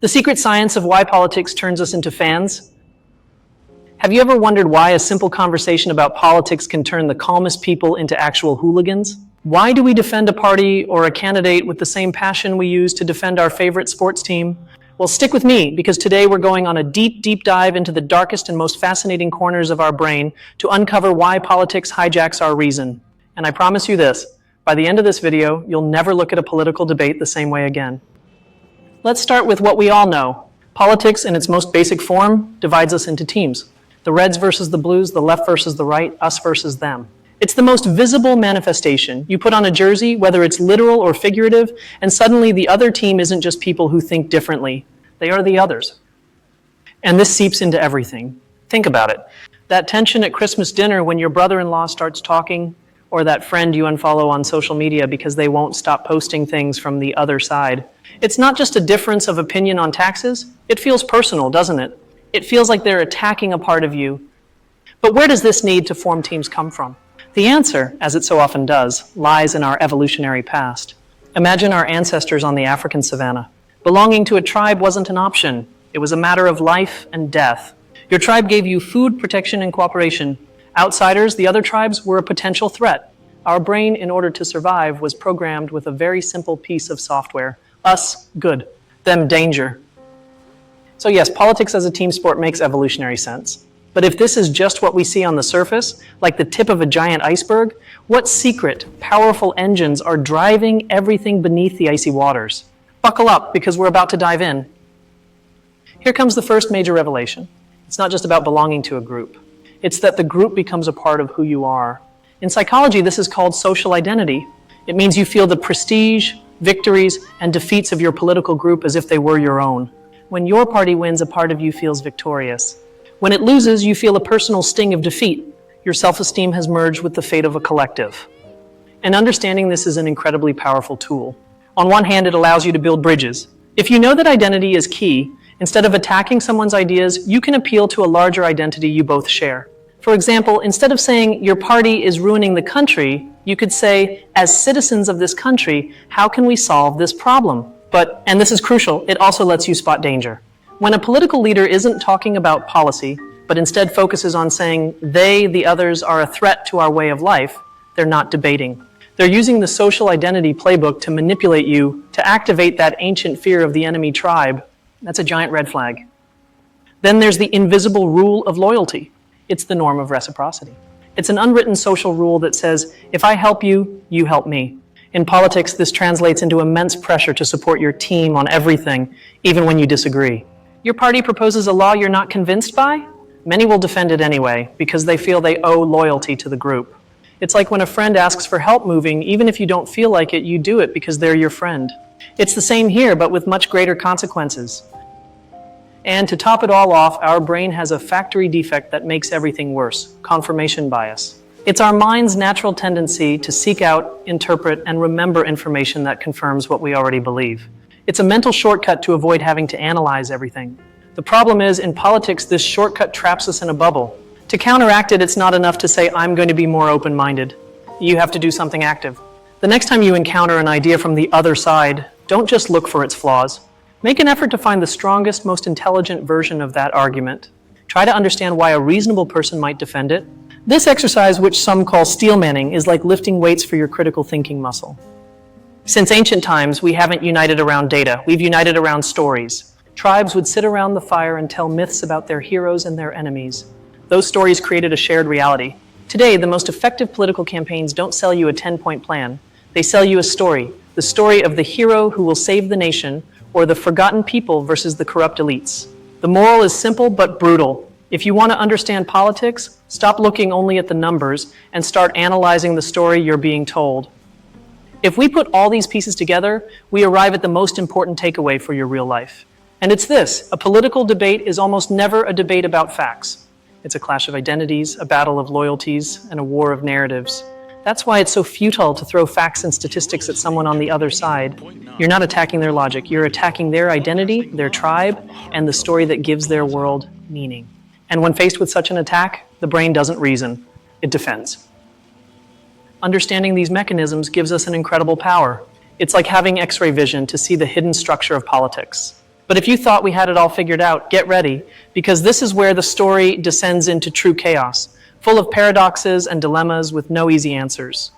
The secret science of why politics turns us into fans? Have you ever wondered why a simple conversation about politics can turn the calmest people into actual hooligans? Why do we defend a party or a candidate with the same passion we use to defend our favorite sports team? Well, stick with me, because today we're going on a deep, deep dive into the darkest and most fascinating corners of our brain to uncover why politics hijacks our reason. And I promise you this, by the end of this video, you'll never look at a political debate the same way again. Let's start with what we all know. Politics, in its most basic form, divides us into teams. The Reds versus the Blues, the left versus the right, us versus them. It's the most visible manifestation. You put on a jersey, whether it's literal or figurative, and suddenly the other team isn't just people who think differently. They are the others. And this seeps into everything. Think about it. That tension at Christmas dinner when your brother-in-law starts talking, or that friend you unfollow on social media because they won't stop posting things from the other side. It's not just a difference of opinion on taxes. It feels personal, doesn't it? It feels like they're attacking a part of you. But where does this need to form teams come from? The answer, as it so often does, lies in our evolutionary past. Imagine our ancestors on the African savanna. Belonging to a tribe wasn't an option. It was a matter of life and death. Your tribe gave you food, protection, and cooperation. Outsiders, the other tribes, were a potential threat. Our brain, in order to survive, was programmed with a very simple piece of software. Us, good. Them, danger. So yes, politics as a team sport makes evolutionary sense. But if this is just what we see on the surface, like the tip of a giant iceberg, what secret, powerful engines are driving everything beneath the icy waters? Buckle up, because we're about to dive in. Here comes the first major revelation. It's not just about belonging to a group. It's that the group becomes a part of who you are. In psychology, this is called social identity. It means you feel the prestige, victories, and defeats of your political group as if they were your own. When your party wins, a part of you feels victorious. When it loses, you feel a personal sting of defeat. Your self-esteem has merged with the fate of a collective. And understanding this is an incredibly powerful tool. On one hand, it allows you to build bridges. If you know that identity is key, instead of attacking someone's ideas, you can appeal to a larger identity you both share. For example, instead of saying your party is ruining the country, you could say, as citizens of this country, how can we solve this problem? But, and this is crucial, it also lets you spot danger. When a political leader isn't talking about policy, but instead focuses on saying they, the others, are a threat to our way of life, they're not debating. They're using the social identity playbook to manipulate you, to activate that ancient fear of the enemy tribe. That's a giant red flag. Then there's the invisible rule of loyalty. It's the norm of reciprocity. It's an unwritten social rule that says, if I help you, you help me. In politics, this translates into immense pressure to support your team on everything, even when you disagree. Your party proposes a law you're not convinced by? Many will defend it anyway, because they feel they owe loyalty to the group. It's like when a friend asks for help moving, even if you don't feel like it, you do it because they're your friend. It's the same here, but with much greater consequences. And to top it all off, our brain has a factory defect that makes everything worse: confirmation bias. It's our mind's natural tendency to seek out, interpret, and remember information that confirms what we already believe. It's a mental shortcut to avoid having to analyze everything. The problem is, in politics, this shortcut traps us in a bubble. To counteract it, it's not enough to say, I'm going to be more open-minded. You have to do something active. The next time you encounter an idea from the other side, don't just look for its flaws. Make an effort to find the strongest, most intelligent version of that argument. Try to understand why a reasonable person might defend it. This exercise, which some call steelmanning, is like lifting weights for your critical thinking muscle. Since ancient times, we haven't united around data. We've united around stories. Tribes would sit around the fire and tell myths about their heroes and their enemies. Those stories created a shared reality. Today, the most effective political campaigns don't sell you a 10-point plan. They sell you a story, the story of the hero who will save the nation, or the forgotten people versus the corrupt elites. The moral is simple but brutal. If you want to understand politics, stop looking only at the numbers and start analyzing the story you're being told. If we put all these pieces together, we arrive at the most important takeaway for your real life. And it's this: a political debate is almost never a debate about facts. It's a clash of identities, a battle of loyalties, and a war of narratives. That's why it's so futile to throw facts and statistics at someone on the other side. You're not attacking their logic. You're attacking their identity, their tribe, and the story that gives their world meaning. And when faced with such an attack, the brain doesn't reason. It defends. Understanding these mechanisms gives us an incredible power. It's like having X-ray vision to see the hidden structure of politics. But if you thought we had it all figured out, get ready, because this is where the story descends into true chaos, full of paradoxes and dilemmas with no easy answers.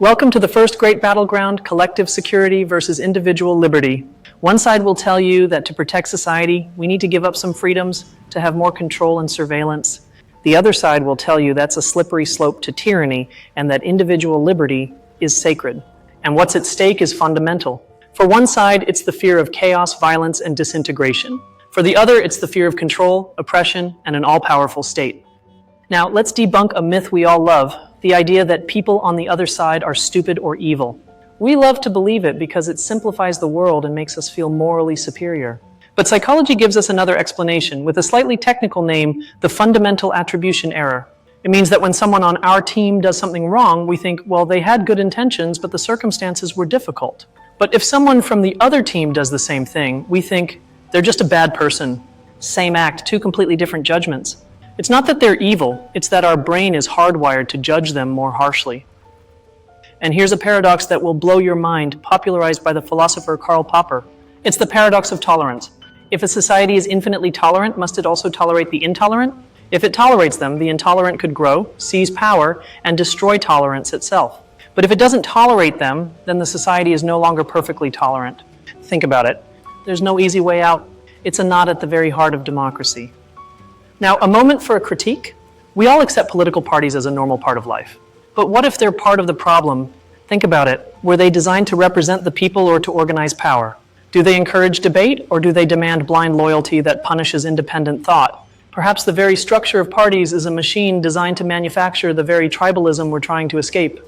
Welcome to the first great battleground, collective security versus individual liberty. One side will tell you that to protect society, we need to give up some freedoms to have more control and surveillance. The other side will tell you that's a slippery slope to tyranny and that individual liberty is sacred. And what's at stake is fundamental. For one side, it's the fear of chaos, violence, and disintegration. For the other, it's the fear of control, oppression, and an all-powerful state. Now, let's debunk a myth we all love, the idea that people on the other side are stupid or evil. We love to believe it because it simplifies the world and makes us feel morally superior. But psychology gives us another explanation, with a slightly technical name, the fundamental attribution error. It means that when someone on our team does something wrong, we think, well, they had good intentions, but the circumstances were difficult. But if someone from the other team does the same thing, we think, they're just a bad person. Same act, two completely different judgments. It's not that they're evil, it's that our brain is hardwired to judge them more harshly. And here's a paradox that will blow your mind, popularized by the philosopher Karl Popper. It's the paradox of tolerance. If a society is infinitely tolerant, must it also tolerate the intolerant? If it tolerates them, the intolerant could grow, seize power, and destroy tolerance itself. But if it doesn't tolerate them, then the society is no longer perfectly tolerant. Think about it. There's no easy way out. It's a knot at the very heart of democracy. Now, a moment for a critique. We all accept political parties as a normal part of life. But what if they're part of the problem? Think about it. Were they designed to represent the people or to organize power? Do they encourage debate, or do they demand blind loyalty that punishes independent thought? Perhaps the very structure of parties is a machine designed to manufacture the very tribalism we're trying to escape.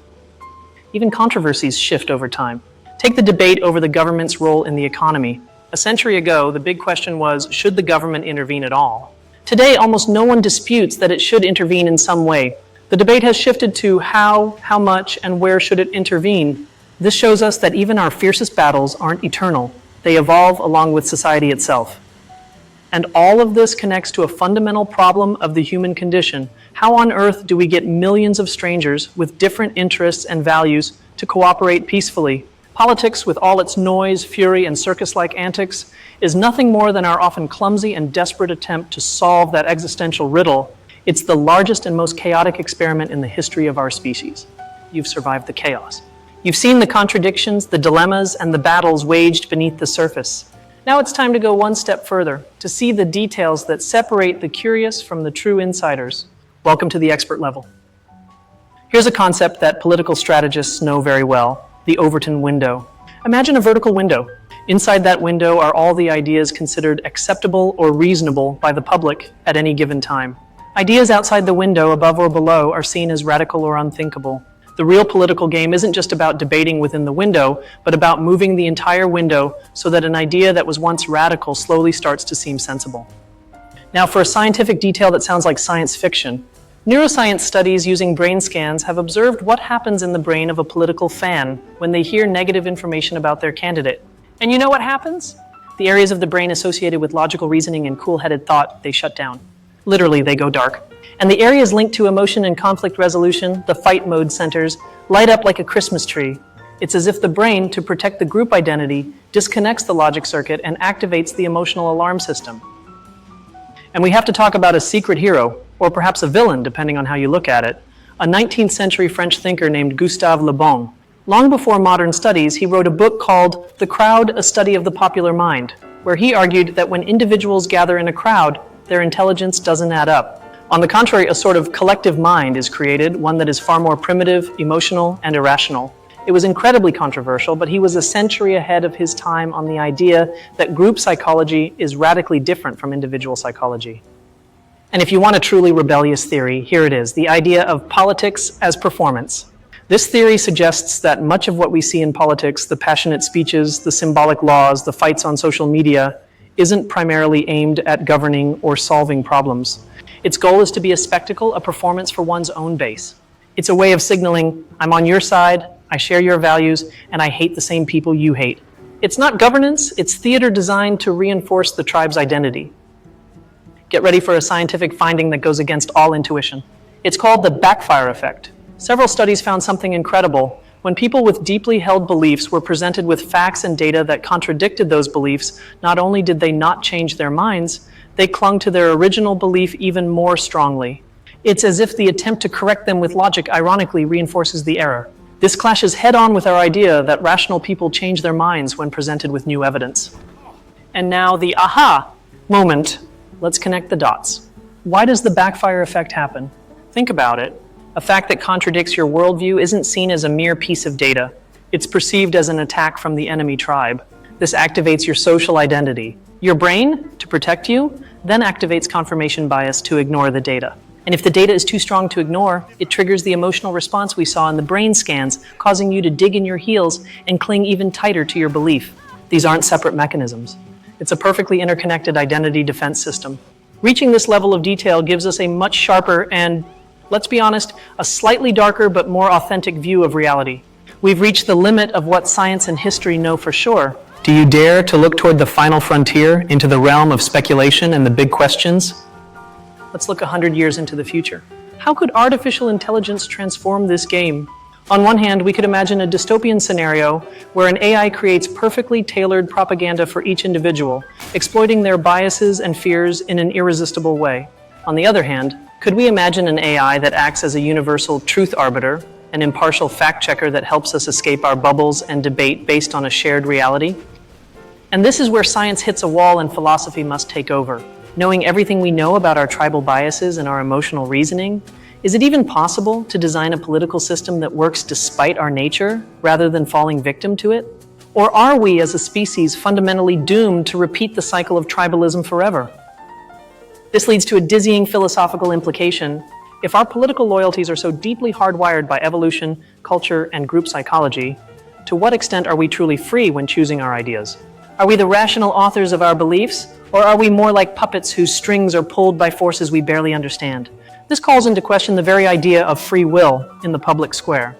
Even controversies shift over time. Take the debate over the government's role in the economy. A century ago, the big question was, should the government intervene at all? Today, almost no one disputes that it should intervene in some way. The debate has shifted to how much, and where should it intervene. This shows us that even our fiercest battles aren't eternal. They evolve along with society itself. And all of this connects to a fundamental problem of the human condition. How on earth do we get millions of strangers with different interests and values to cooperate peacefully? Politics, with all its noise, fury, and circus-like antics, is nothing more than our often clumsy and desperate attempt to solve that existential riddle. It's the largest and most chaotic experiment in the history of our species. You've survived the chaos. You've seen the contradictions, the dilemmas, and the battles waged beneath the surface. Now it's time to go one step further, to see the details that separate the curious from the true insiders. Welcome to the expert level. Here's a concept that political strategists know very well, the Overton window. Imagine a vertical window. Inside that window are all the ideas considered acceptable or reasonable by the public at any given time. Ideas outside the window, above or below, are seen as radical or unthinkable. The real political game isn't just about debating within the window, but about moving the entire window so that an idea that was once radical slowly starts to seem sensible. Now, for a scientific detail that sounds like science fiction, neuroscience studies using brain scans have observed what happens in the brain of a political fan when they hear negative information about their candidate. And you know what happens? The areas of the brain associated with logical reasoning and cool-headed thought, they shut down. Literally, they go dark. And the areas linked to emotion and conflict resolution, the fight mode centers, light up like a Christmas tree. It's as if the brain, to protect the group identity, disconnects the logic circuit and activates the emotional alarm system. And we have to talk about a secret hero, or perhaps a villain, depending on how you look at it, a 19th century French thinker named Gustave Le Bon. Long before modern studies, he wrote a book called The Crowd, A Study of the Popular Mind, where he argued that when individuals gather in a crowd, their intelligence doesn't add up. On the contrary, a sort of collective mind is created, one that is far more primitive, emotional, and irrational. It was incredibly controversial, but he was a century ahead of his time on the idea that group psychology is radically different from individual psychology. And if you want a truly rebellious theory, here it is, the idea of politics as performance. This theory suggests that much of what we see in politics, the passionate speeches, the symbolic laws, the fights on social media, isn't primarily aimed at governing or solving problems. Its goal is to be a spectacle, a performance for one's own base. It's a way of signaling, I'm on your side, I share your values, and I hate the same people you hate. It's not governance, it's theater designed to reinforce the tribe's identity. Get ready for a scientific finding that goes against all intuition. It's called the backfire effect. Several studies found something incredible. When people with deeply held beliefs were presented with facts and data that contradicted those beliefs, not only did they not change their minds, they clung to their original belief even more strongly. It's as if the attempt to correct them with logic ironically reinforces the error. This clashes head-on with our idea that rational people change their minds when presented with new evidence. And now the aha moment. Let's connect the dots. Why does the backfire effect happen? Think about it. A fact that contradicts your worldview isn't seen as a mere piece of data. It's perceived as an attack from the enemy tribe. This activates your social identity. Your brain, to protect you, then activates confirmation bias to ignore the data. And if the data is too strong to ignore, it triggers the emotional response we saw in the brain scans, causing you to dig in your heels and cling even tighter to your belief. These aren't separate mechanisms. It's a perfectly interconnected identity defense system. Reaching this level of detail gives us a much sharper and, let's be honest, a slightly darker but more authentic view of reality. We've reached the limit of what science and history know for sure. Do you dare to look toward the final frontier, into the realm of speculation and the big questions? Let's look 100 years into the future. How could artificial intelligence transform this game? On one hand, we could imagine a dystopian scenario where an AI creates perfectly tailored propaganda for each individual, exploiting their biases and fears in an irresistible way. On the other hand, could we imagine an AI that acts as a universal truth arbiter, an impartial fact-checker that helps us escape our bubbles and debate based on a shared reality? And this is where science hits a wall and philosophy must take over. Knowing everything we know about our tribal biases and our emotional reasoning, is it even possible to design a political system that works despite our nature, rather than falling victim to it? Or are we, as a species, fundamentally doomed to repeat the cycle of tribalism forever? This leads to a dizzying philosophical implication. If our political loyalties are so deeply hardwired by evolution, culture, and group psychology, to what extent are we truly free when choosing our ideas? Are we the rational authors of our beliefs, or are we more like puppets whose strings are pulled by forces we barely understand? This calls into question the very idea of free will in the public square.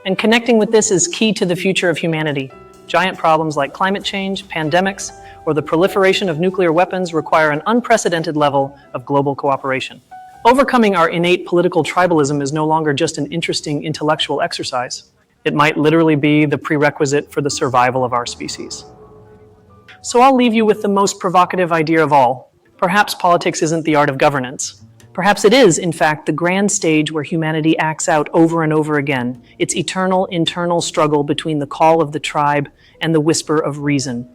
And connecting with this is key to the future of humanity. Giant problems like climate change, pandemics, or the proliferation of nuclear weapons require an unprecedented level of global cooperation. Overcoming our innate political tribalism is no longer just an interesting intellectual exercise. It might literally be the prerequisite for the survival of our species. So I'll leave you with the most provocative idea of all. Perhaps politics isn't the art of governance. Perhaps it is, in fact, the grand stage where humanity acts out over and over again, its eternal internal struggle between the call of the tribe and the whisper of reason.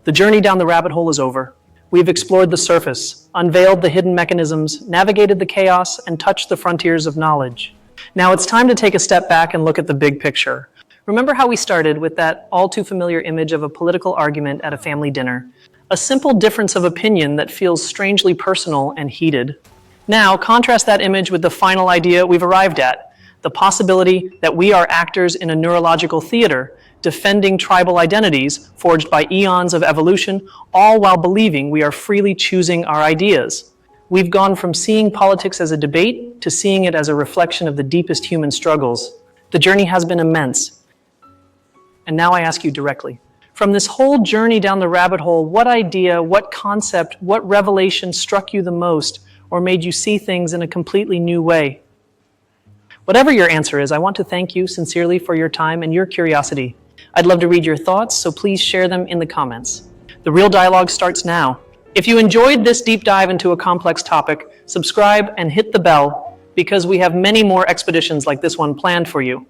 The journey down the rabbit hole is over. We've explored the surface, unveiled the hidden mechanisms, navigated the chaos, and touched the frontiers of knowledge. Now it's time to take a step back and look at the big picture. Remember how we started with that all-too-familiar image of a political argument at a family dinner? A simple difference of opinion that feels strangely personal and heated. Now, contrast that image with the final idea we've arrived at, the possibility that we are actors in a neurological theater, defending tribal identities forged by eons of evolution, all while believing we are freely choosing our ideas. We've gone from seeing politics as a debate to seeing it as a reflection of the deepest human struggles. The journey has been immense. And now I ask you directly, from this whole journey down the rabbit hole, what idea, what concept, what revelation struck you the most or made you see things in a completely new way? Whatever your answer is, I want to thank you sincerely for your time and your curiosity. I'd love to read your thoughts, so please share them in the comments. The real dialogue starts now. If you enjoyed this deep dive into a complex topic, subscribe and hit the bell, because we have many more expeditions like this one planned for you.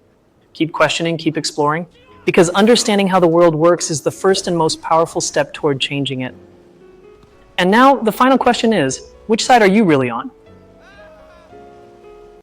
Keep questioning, keep exploring, because understanding how the world works is the first and most powerful step toward changing it. And now, the final question is, which side are you really on?